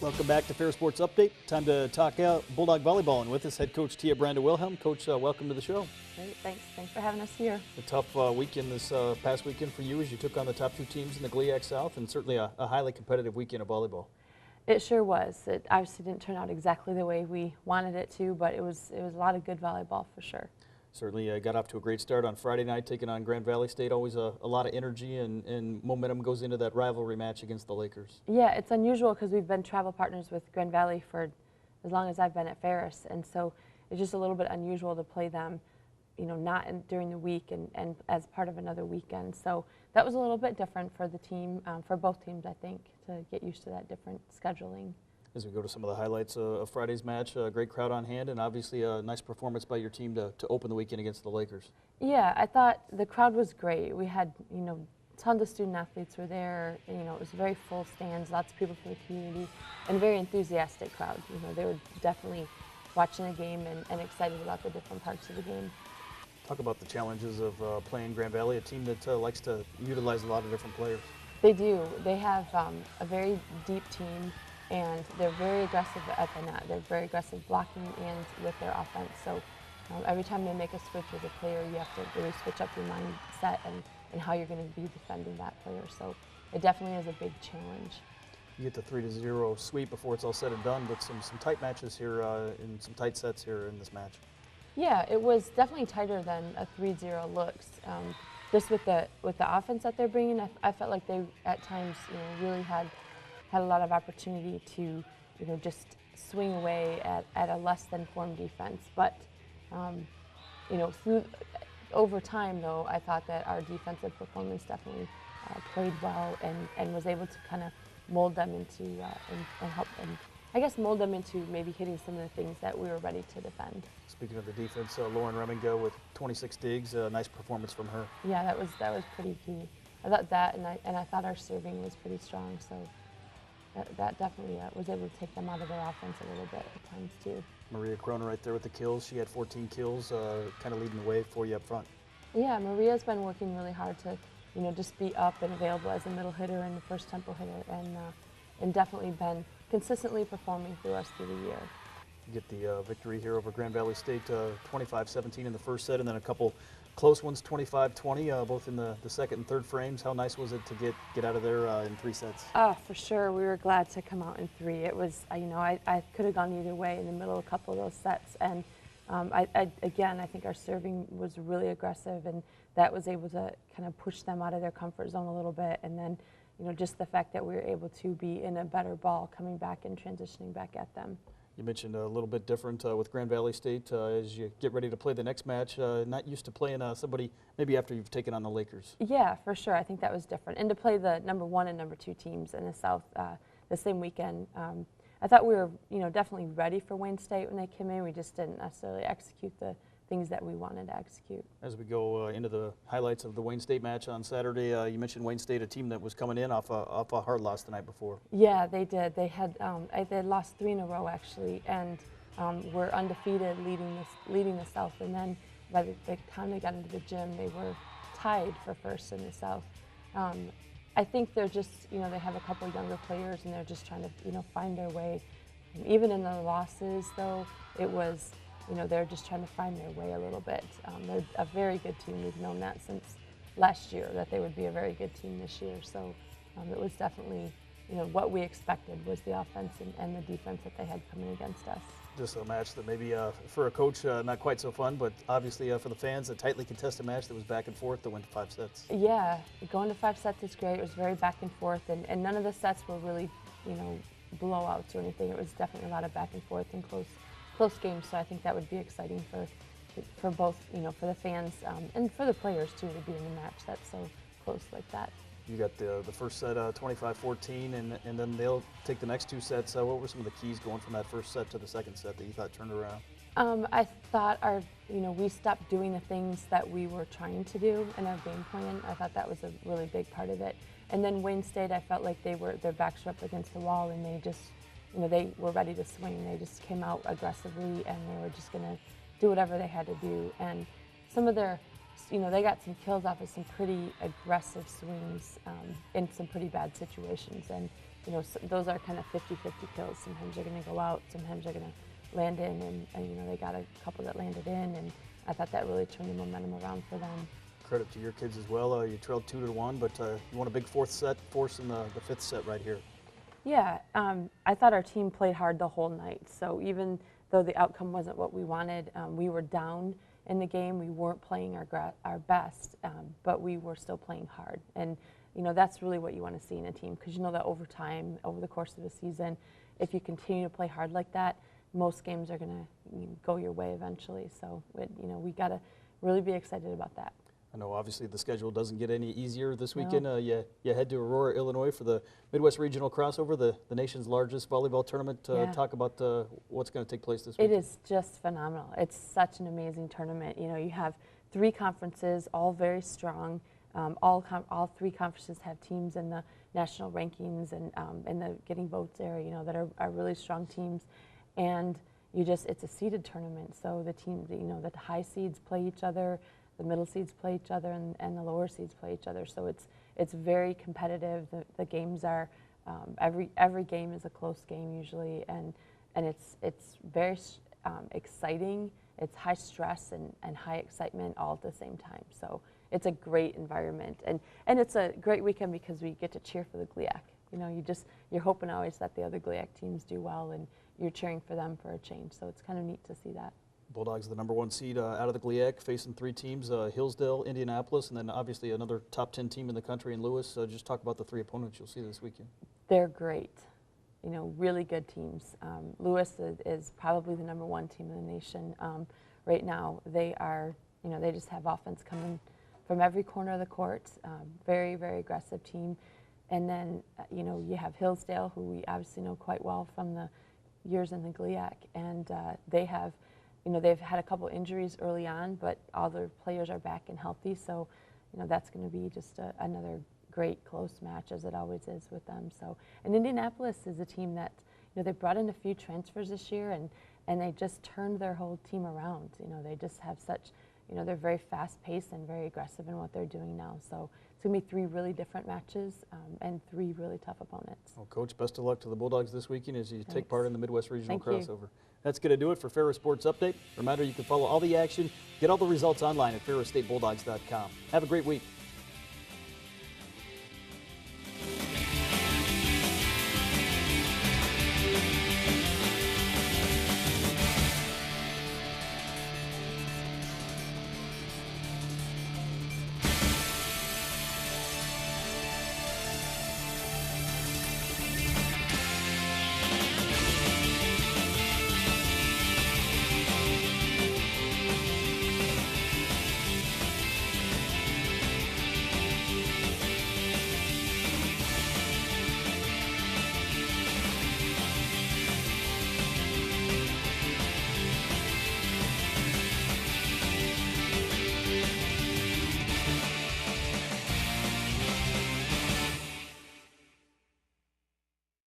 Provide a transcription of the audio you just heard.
Welcome back to Ferris Sports Update. Time to talk out Bulldog Volleyball, and with us, head coach Tia Brandel-Wilhelm. Coach, welcome to the show. Great, thanks. Thanks for having us here. A tough weekend this past weekend for you as you took on the top two teams in the GLIAC South, and certainly a highly competitive weekend of volleyball. It sure was. It obviously didn't turn out exactly the way we wanted it to, but it was a lot of good volleyball for sure. Certainly got off to a great start on Friday night, taking on Grand Valley State. Always a lot of energy and momentum goes into that rivalry match against the Lakers. Yeah, it's unusual because we've been travel partners with Grand Valley for as long as I've been at Ferris, and so it's just a little bit unusual to play them, not during the week and as part of another weekend. So that was a little bit different for the team, for both teams, I think, to get used to that different scheduling. As we go to some of the highlights of Friday's match, a great crowd on hand and obviously a nice performance by your team to open the weekend against the Lakers. Yeah, I thought the crowd was great. We had, tons of student athletes were there. It was very full stands, lots of people from the community, and a very enthusiastic crowd. They were definitely watching the game and excited about the different parts of the game. Talk about the challenges of playing Grand Valley, a team that likes to utilize a lot of different players. They do. They have a very deep team, and they're very aggressive at the net. They're very aggressive blocking and with their offense. So every time they make a switch as a player, you have to really switch up your mindset and how you're going to be defending that player. So it definitely is a big challenge. You get the 3-0 sweep before it's all said and done, but some tight matches here and some tight sets here in this match. Yeah, it was definitely tighter than a 3-0 looks. Just with the offense that they're bringing, I felt like they at times really had a lot of opportunity to just swing away at a less than formed defense. But over time though, I thought that our defensive performance definitely played well and was able to kind of mold them into and help them. I guess mold them into maybe hitting some of the things that we were ready to defend. Speaking of the defense, Lauren Remminga with 26 digs, nice performance from her. Yeah, that was pretty key. I thought that, and I thought our serving was pretty strong. So that definitely was able to take them out of their offense a little bit at times too. Maria Croner right there with the kills. She had 14 kills, kind of leading the way for you up front. Yeah, Maria's been working really hard to, just be up and available as a middle hitter and the first tempo hitter, and definitely been consistently performing through us through the year. You get the victory here over Grand Valley State, 25-17 in the first set, and then a couple close ones, 25-20, both in the second and third frames. How nice was it to get out of there in 3 sets? Oh, for sure. We were glad to come out in 3. It was, I could have gone either way in the middle of a couple of those sets, and again, I think our serving was really aggressive, and that was able to kind of push them out of their comfort zone a little bit, and then just the fact that we were able to be in a better ball coming back and transitioning back at them. You mentioned a little bit different with Grand Valley State as you get ready to play the next match. Not used to playing somebody maybe after you've taken on the Lakers. Yeah, for sure. I think that was different. And to play the #1 and #2 teams in the South the same weekend, I thought we were definitely ready for Wayne State when they came in. We just didn't necessarily execute the things that we wanted to execute. As we go into the highlights of the Wayne State match on Saturday, you mentioned Wayne State, a team that was coming in off a hard loss the night before. Yeah, they did. They had lost 3 in a row actually, and were undefeated, leading the South. And then by the time they got into the gym, they were tied for first in the South. I think they're just they have a couple younger players, and they're just trying to find their way. And even in the losses though, it was. They're just trying to find their way a little bit. They're a very good team. We've known that since last year, that they would be a very good team this year. So it was definitely, what we expected was the offense and the defense that they had coming against us. Just a match that maybe for a coach not quite so fun, but obviously for the fans, a tightly contested match that was back and forth that went to 5 sets. Yeah, going to 5 sets is great. It was very back and forth, and none of the sets were really, blowouts or anything. It was definitely a lot of back and forth and close games, so I think that would be exciting for both, for the fans and for the players too, to be in a match that's so close like that. You got the first set 25-14, and then they'll take the next 2 sets. What were some of the keys going from that first set to the second set that you thought turned around? I thought we stopped doing the things that we were trying to do in our game plan. I thought that was a really big part of it. And then Wayne State, I felt like their backs were up against the wall, and they just they were ready to swing. They just came out aggressively, and they were just going to do whatever they had to do. And some of their they got some kills off of some pretty aggressive swings in some pretty bad situations. And those are kind of 50-50 kills. Sometimes they're going to go out, sometimes they're going to land in, and they got a couple that landed in, and I thought that really turned the momentum around for them. Credit to your kids as well. You trailed 2-1, but you won a big fourth set, forcing the fifth set right here. Yeah, I thought our team played hard the whole night. So even though the outcome wasn't what we wanted, we were down in the game. We weren't playing our best, but we were still playing hard. And that's really what you want to see in a team, because that over time, over the course of a season, if you continue to play hard like that, most games are going to go your way eventually. So we got to really be excited about that. I know obviously the schedule doesn't get any easier this weekend. No. You head to Aurora, Illinois for the Midwest Regional Crossover, the nation's largest volleyball tournament. Yeah. Talk about what's going to take place this weekend. It is just phenomenal. It's such an amazing tournament. You have 3 conferences, all very strong. All 3 conferences have teams in the national rankings and in the getting votes area, that are really strong teams. And it's a seeded tournament, so the teams, the high seeds play each other, the middle seeds play each other, and the lower seeds play each other. So it's very competitive. The games are every game is a close game usually, and it's very exciting. It's high stress and high excitement all at the same time. So it's a great environment, and it's a great weekend because we get to cheer for the GLIAC. You're hoping always that the other GLIAC teams do well, and you're cheering for them for a change. So it's kind of neat to see that. Bulldogs, the #1 seed out of the GLIAC, facing 3 teams, Hillsdale, Indianapolis, and then obviously another top 10 team in the country in Lewis. Just talk about the 3 opponents you'll see this weekend. They're great, really good teams. Lewis is probably the #1 team in the nation right now. They are, they just have offense coming from every corner of the court. Very, very aggressive team. And then, you have Hillsdale, who we obviously know quite well from the years in the GLIAC, and they have, they've had a couple injuries early on, but all their players are back and healthy, so that's going to be just another great close match, as it always is with them. So, and Indianapolis is a team that they brought in a few transfers this year, and they just turned their whole team around. They just have such, they're very fast paced and very aggressive in what they're doing now. So it's going to be 3 really different matches and 3 really tough opponents. Well, Coach, best of luck to the Bulldogs this weekend as you Thanks. take part in the Midwest Regional Thank Crossover. you. That's going to do it for Ferris Sports Update. Reminder, you can follow all the action, get all the results online at ferrisstatebulldogs.com. Have a great week.